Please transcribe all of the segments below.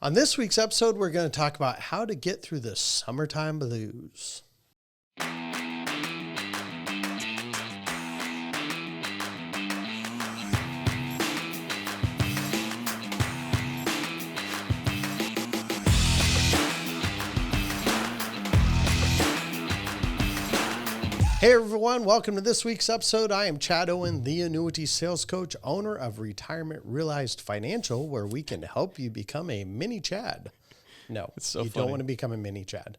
On this week's episode, we're going to talk about how to get through the summertime blues. Hey everyone, welcome to this week's episode. I am Chad Owen, the Annuity Sales Coach, owner of Retirement Realized Financial, where we can help you become a mini Chad. No, it's so you funny. Don't want to become a mini Chad.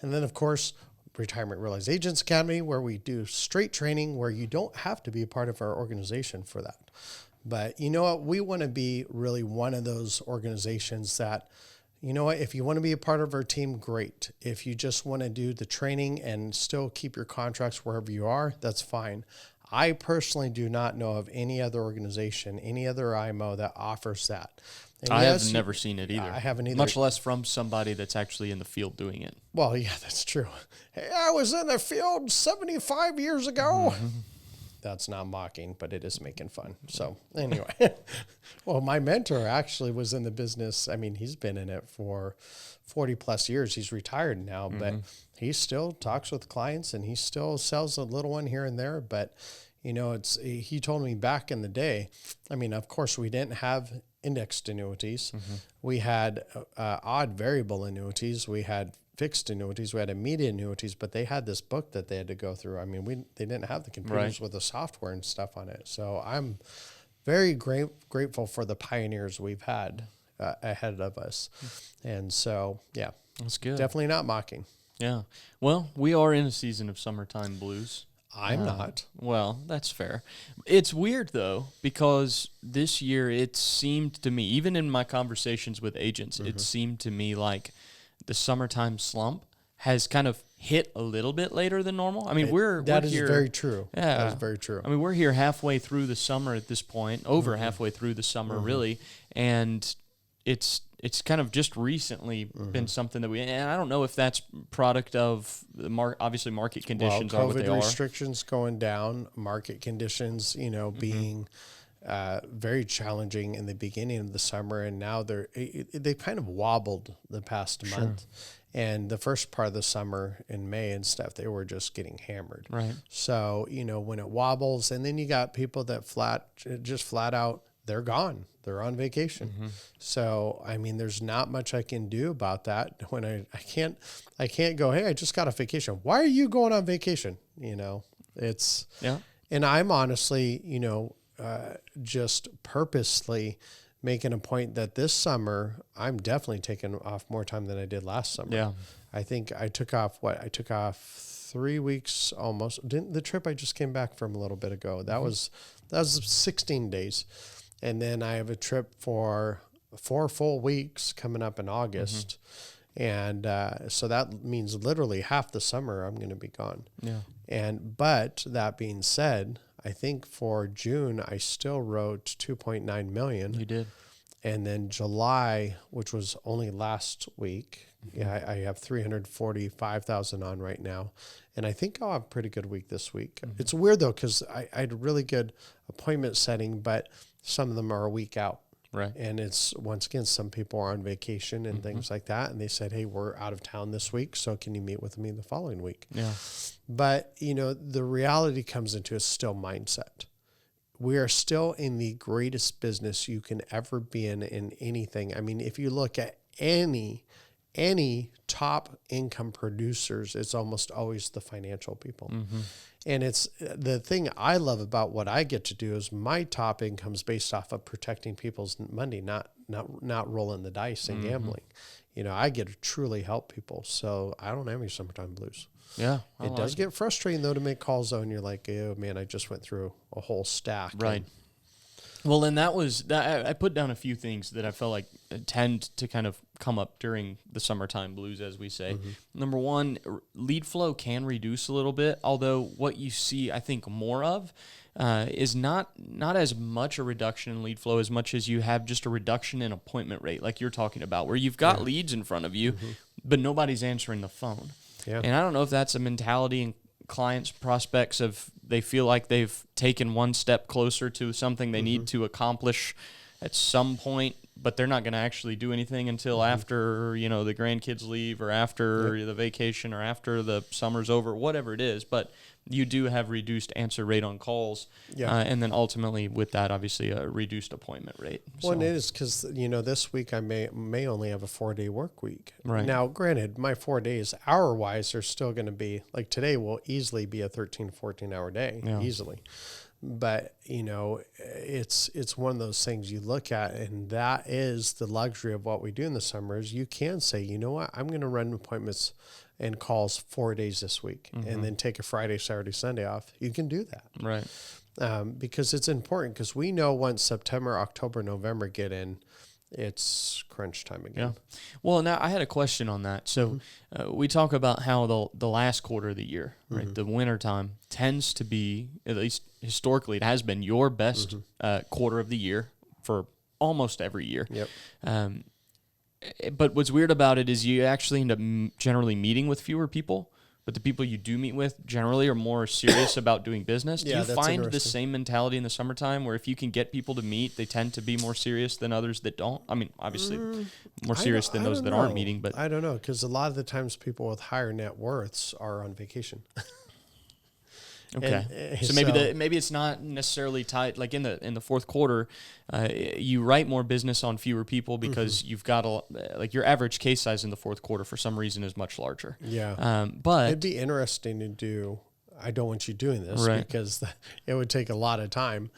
And then, of course, Retirement Realized Agents Academy, where we do straight training where you don't have to be a part of our organization for that. But you know what? We want to be really one of those organizations that, you know what, if you want to be a part of our team, great. If you just want to do the training and still keep your contracts wherever you are, that's fine. I personally do not know of any other organization, any other IMO that offers that. And I have never seen it either. I haven't either. Much less from somebody that's actually in the field doing it. Well, yeah, that's true. Hey, I was in the field 75 years ago. Mm-hmm. That's not mocking, but it is making fun. So anyway, well, my mentor actually was in the business. I mean, he's been in it for 40 plus years. He's retired now, but he still talks with clients and he still sells a little one here and there. But, you know, he told me back in the day, I mean, of course, we didn't have indexed annuities. We had odd variable annuities. We had fixed annuities, we had immediate annuities, but they had this book that they had to go through. I mean, they didn't have the computers with the software and stuff on it. So I'm very grateful for the pioneers we've had ahead of us. And so, yeah, that's good. Definitely not mocking. Yeah. Well, we are in a season of summertime blues. I'm not. Well, that's fair. It's weird, though, because this year it seemed to me, even in my conversations with agents, it seemed to me like the summertime slump has kind of hit a little bit later than normal. I mean, that is here, very true. Yeah, that is very true. I mean, we're here halfway through the summer at this point, over halfway through the summer, really, and it's kind of just recently been something that and I don't know if that's product of the obviously market conditions are what they are. COVID restrictions going down, market conditions, you know, being very challenging in the beginning of the summer, and now they kind of wobbled the past month. And the first part of the summer in May and stuff, they were just getting hammered. Right. So, you know, when it wobbles, and then you got people that flat out, they're gone. They're on vacation. So, I mean, there's not much I can do about that. When I can't go, hey, I just got a vacation. Why are you going on vacation? You know, and I'm honestly, you know, just purposely making a point that this summer, I'm definitely taking off more time than I did last summer. Yeah. I think I took off 3 weeks almost. The trip I just came back from a little bit ago, that was 16 days. And then I have a trip for 4 full weeks coming up in August. And so that means literally half the summer I'm going to be gone. Yeah. But that being said, I think for June, I still wrote $2.9 million. You did. And then July, which was only last week, I have $345,000 on right now. And I think I'll have a pretty good week this week. It's weird, though, because I had a really good appointment setting, but some of them are a week out. Right. And it's, once again, some people are on vacation and things like that. And they said, hey, we're out of town this week, so can you meet with me the following week? Yeah. But, you know, the reality comes into is still mindset. We are still in the greatest business you can ever be in anything. I mean, if you look at any top income producers, it's almost always the financial people. And it's the thing I love about what I get to do is my top income is based off of protecting people's money, not rolling the dice and gambling. You know, I get to truly help people. So I don't have any summertime blues. Yeah. It does get frustrating, though, to make calls, though, and you're like, oh, man, I just went through a whole stack. Right. Well, and I put down a few things that I felt like tend to kind of come up during the summertime blues, as we say. Number one, lead flow can reduce a little bit, although what you see, I think, more of is not as much a reduction in lead flow as much as you have just a reduction in appointment rate, like you're talking about, where you've got leads in front of you, but nobody's answering the phone. Yeah. And I don't know if that's a mentality in clients, prospects of they feel like they've taken one step closer to something they need to accomplish at some point but they're not going to actually do anything until after, the grandkids leave or after the vacation or after the summer's over, whatever it is. But you do have reduced answer rate on calls. And then ultimately with that, obviously a reduced appointment rate. Well, and it is because, this week I may only have a 4-day work week. Right. Now, granted, my 4 days hour-wise are still going to be, like today will easily be a 13, 14-hour day, easily. But, it's one of those things you look at, and that is the luxury of what we do in the summers. You can say, you know what, I'm going to run appointments and calls 4 days this week and then take a Friday, Saturday, Sunday off. You can do that. Right. Because it's important, because we know once September, October, November get in, it's crunch time again. Yeah. Well, now I had a question on that. So we talk about how the last quarter of the year, right, the winter time tends to be, at least historically, it has been your best quarter of the year for almost every year. Yep. But what's weird about it is you actually end up generally meeting with fewer people, but the people you do meet with generally are more serious about doing business. Do you find the same mentality in the summertime where if you can get people to meet, they tend to be more serious than others that don't? I mean, obviously more serious than those that aren't meeting, but I don't know, because a lot of the times people with higher net worths are on vacation. Okay, so maybe it's not necessarily tied. Like in the fourth quarter, you write more business on fewer people because you've got like your average case size in the fourth quarter for some reason is much larger. Yeah, but it'd be interesting to do. I don't want you doing this because it would take a lot of time,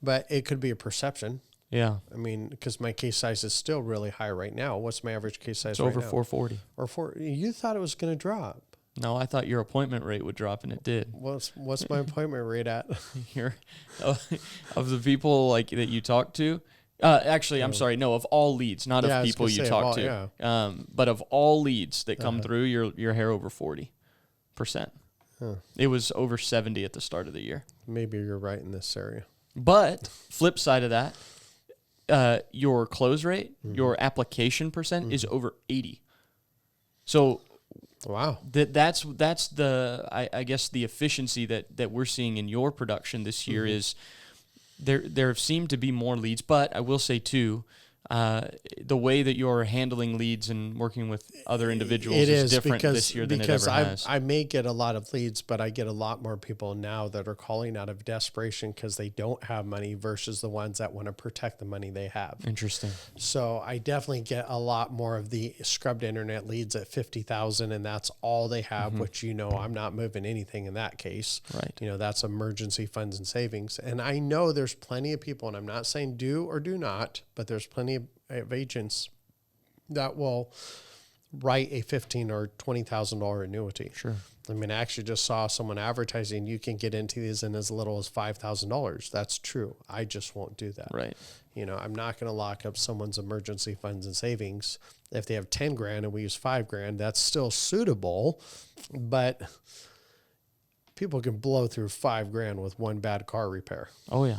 but it could be a perception. Yeah, I mean, because my case size is still really high right now. What's my average case size? It's over 440. Or 4. You thought it was going to drop. No, I thought your appointment rate would drop, and it did. What's my appointment rate at? Of the people like that you talk to. Actually, I'm sorry. No, of all leads, not of people you talk to. Yeah. But of all leads that come through, your hair over 40%. Huh. It was over 70 at the start of the year. Maybe you're right in this area. But flip side of that, your close rate, your application percent is over 80. So. Wow. That's the I guess the efficiency that we're seeing in your production this year is there seem to be more leads, but I will say too, the way that you're handling leads and working with other individuals is different this year than it ever has. I may get a lot of leads, but I get a lot more people now that are calling out of desperation because they don't have money versus the ones that want to protect the money they have. Interesting. So I definitely get a lot more of the scrubbed internet leads at 50,000, and that's all they have, which, I'm not moving anything in that case. Right. That's emergency funds and savings. And I know there's plenty of people, and I'm not saying do or do not, but there's plenty of agents that will write a $15,000 or $20,000 annuity. Sure. I mean, I actually just saw someone advertising you can get into these in as little as $5,000. That's true. I just won't do that. Right. I'm not going to lock up someone's emergency funds and savings. If they have 10 grand and we use 5 grand, that's still suitable, but people can blow through 5 grand with one bad car repair. Oh yeah.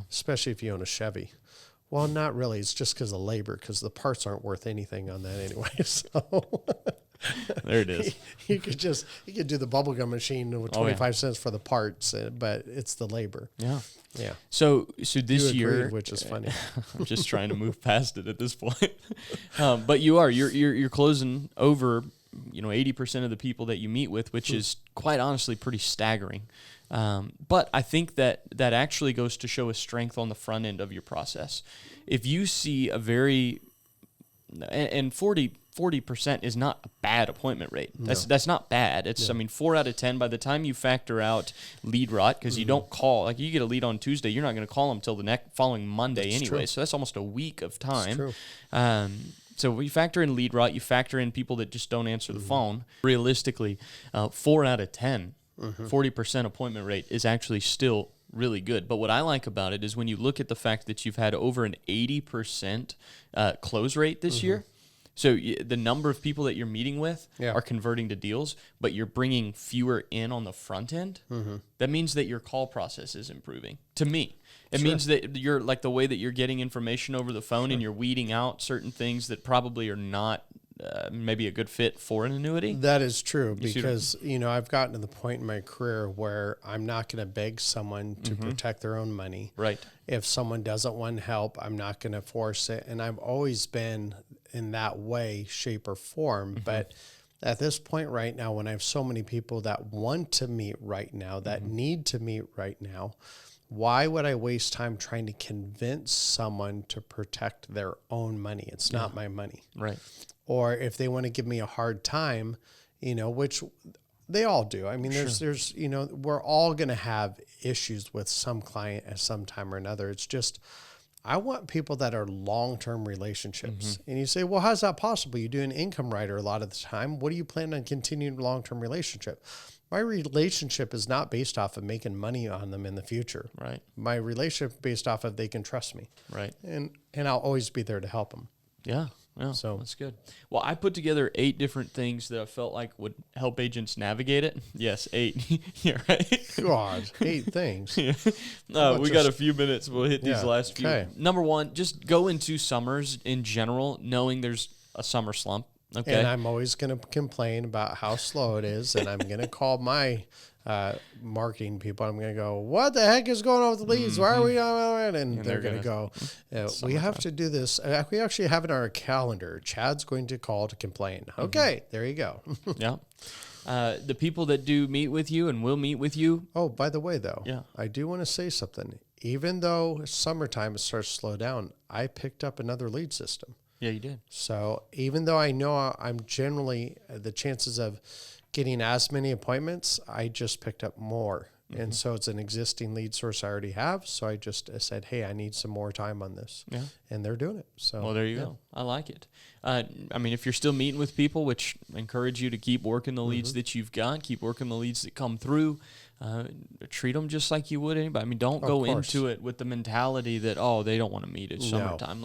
Especially if you own a Chevy. Well, not really. It's just because of labor, because the parts aren't worth anything on that anyway. So there it is. You could do the bubblegum machine with 25 cents for the parts, but it's the labor. Yeah. Yeah. So this year, which is funny. I'm just trying to move past it at this point. But you're closing over, 80% of the people that you meet with, which is quite honestly pretty staggering. But I think that actually goes to show a strength on the front end of your process. If you see a very, and 40% is not a bad appointment rate. That's not bad. It's 4 out of 10 by the time you factor out lead rot, because you don't call, like you get a lead on Tuesday, you're not going to call them till the following Monday anyway. So that's almost a week of time. So when you factor in lead rot, you factor in people that just don't answer the phone. Realistically, 4 out of 10. 40% appointment rate is actually still really good. But what I like about it is when you look at the fact that you've had over an 80% close rate this year. So the number of people that you're meeting with are converting to deals, but you're bringing fewer in on the front end. That means that your call process is improving. To me, it means that you're like the way that you're getting information over the phone and you're weeding out certain things that probably are not maybe a good fit for an annuity. That is true because, I've gotten to the point in my career where I'm not going to beg someone to protect their own money. Right. If someone doesn't want help, I'm not going to force it. And I've always been in that way, shape, or form. But at this point right now, when I have so many people that want to meet right now, that need to meet right now, why would I waste time trying to convince someone to protect their own money? It's not my money. Right. Or if they want to give me a hard time, which they all do. I mean, there's we're all going to have issues with some client at some time or another. It's just, I want people that are long-term relationships. And you say, well, how's that possible? You do an income rider a lot of the time. What do you plan on continuing long-term relationship? My relationship is not based off of making money on them in the future. Right. My relationship is based off of they can trust me. Right. And I'll always be there to help them. Yeah. Yeah, so that's good. Well, I put together 8 different things that I felt like would help agents navigate it. Yes, 8. Yeah, right. God, 8 things. Yeah. We got a few minutes. We'll hit these last few. Okay. Number 1, just go into summers in general, knowing there's a summer slump. Okay. And I'm always going to complain about how slow it is, and I'm going to call my marketing people. I'm going to go, what the heck is going on with the leads? Why are we not? And they're going to go, we have to do this. We actually have it on our calendar. Chad's going to call to complain. Okay, there you go. Yeah. The people that do meet with you and will meet with you. Oh, by the way, though, I do want to say something. Even though summertime it starts to slow down, I picked up another lead system. Yeah, you did. So even though I know I'm generally, the chances of getting as many appointments, I just picked up more. And so it's an existing lead source I already have. So I just said, hey, I need some more time on this. Yeah. And they're doing it. So, well, there you go. I like it. I mean, if you're still meeting with people, which I encourage you to keep working the leads that you've got, keep working the leads that come through, treat them just like you would anybody. I mean, don't go into it with the mentality that, they don't want to meet. It's summertime.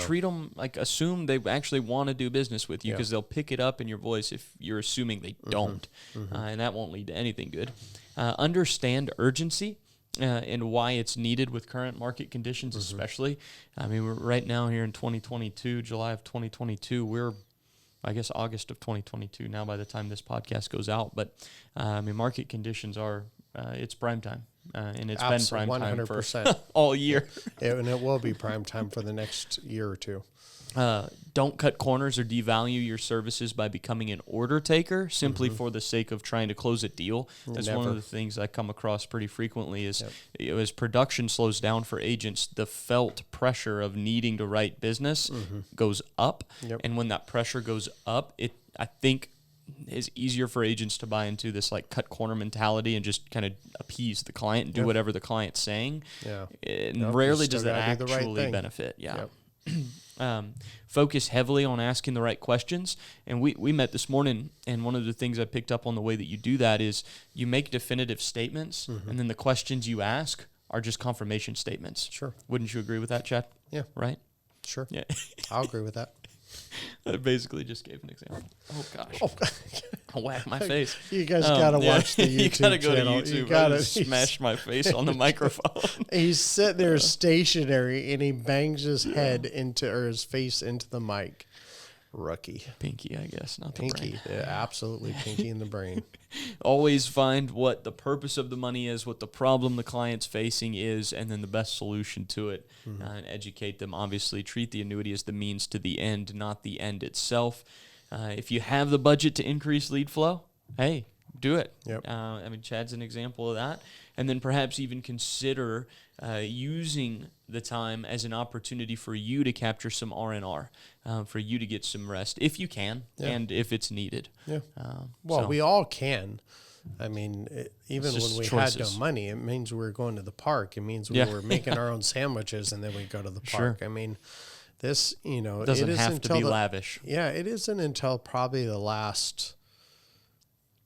Treat them like, assume they actually want to do business with you because they'll pick it up in your voice if you're assuming they don't. And that won't lead to anything good. Understand urgency and why it's needed with current market conditions, especially. I mean, we're right now here in 2022, July of 2022. We're, I guess, August of 2022 now by the time this podcast goes out. But, I mean, market conditions are, it's prime time. And it's been prime 100%. Time for all year. And it will be prime time for the next year or two. Don't cut corners or devalue your services by becoming an order taker simply for the sake of trying to close a deal. That's one of the things I come across pretty frequently is as production slows down for agents, the felt pressure of needing to write business goes up. And when that pressure goes up, I think is easier for agents to buy into this like cut corner mentality and just kind of appease the client and do whatever the client's saying. And rarely does that actually benefit. Focus heavily on asking the right questions. And we met this morning, and one of the things I picked up on the way that you do that is you make definitive statements, and then the questions you ask are just confirmation statements. Sure. Wouldn't you agree with that, Chad? Yeah. Right? Sure. Yeah. I'll agree with that. I basically just gave an example. Oh, gosh. I whacked my face. You guys got to watch the YouTube channel. You got to go to YouTube. I just smashed my face on the microphone. He's sitting there stationary, and he bangs his head or his face into the mic. Rookie. Pinky, I guess, not the pinky. brain. Yeah, absolutely pinky in the brain. Always find what the purpose of the money is, what the problem the client's facing is, and then the best solution to it, and educate them. Obviously, treat the annuity as the means to the end, not the end itself. If you have the budget to increase lead flow, hey, do it. Yep. I mean, Chad's an example of that. And then perhaps even consider using the time as an opportunity for you to capture some R&R, for you to get some rest, if you can, and if it's needed. Yeah. We all can. I mean, even when we had no money, it means we were going to the park. It means we were making our own sandwiches, and then we go to the park. I mean, this, doesn't have to be lavish. Yeah, it isn't until probably the last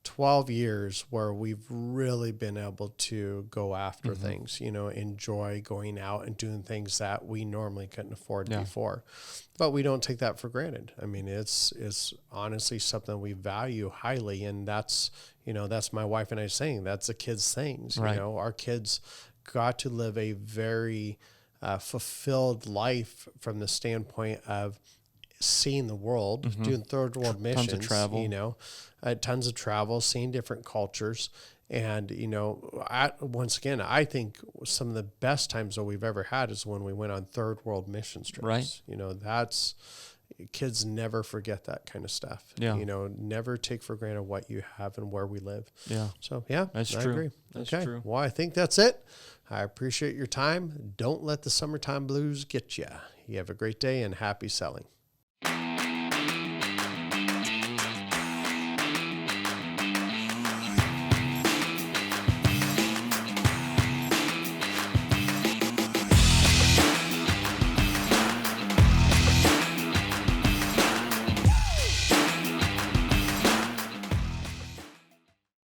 12 years where we've really been able to go after things, enjoy going out and doing things that we normally couldn't afford before. But we don't take that for granted. I mean, it's honestly something we value highly. And that's my wife and I saying, that's the kids' things. Right. Our kids got to live a very fulfilled life from the standpoint of seeing the world, doing third world missions, Tons of travel. you know, tons of travel, seeing different cultures. And, you know, once again, I think some of the best times that we've ever had is when we went on third world mission trips. Right. You know, kids never forget that kind of stuff. Yeah. You know, never take for granted what you have and where we live. Yeah. So, yeah, That's I true. agree. That's okay. true. Well, I think that's it. I appreciate your time. Don't let the summertime blues get you. You have a great day and happy selling.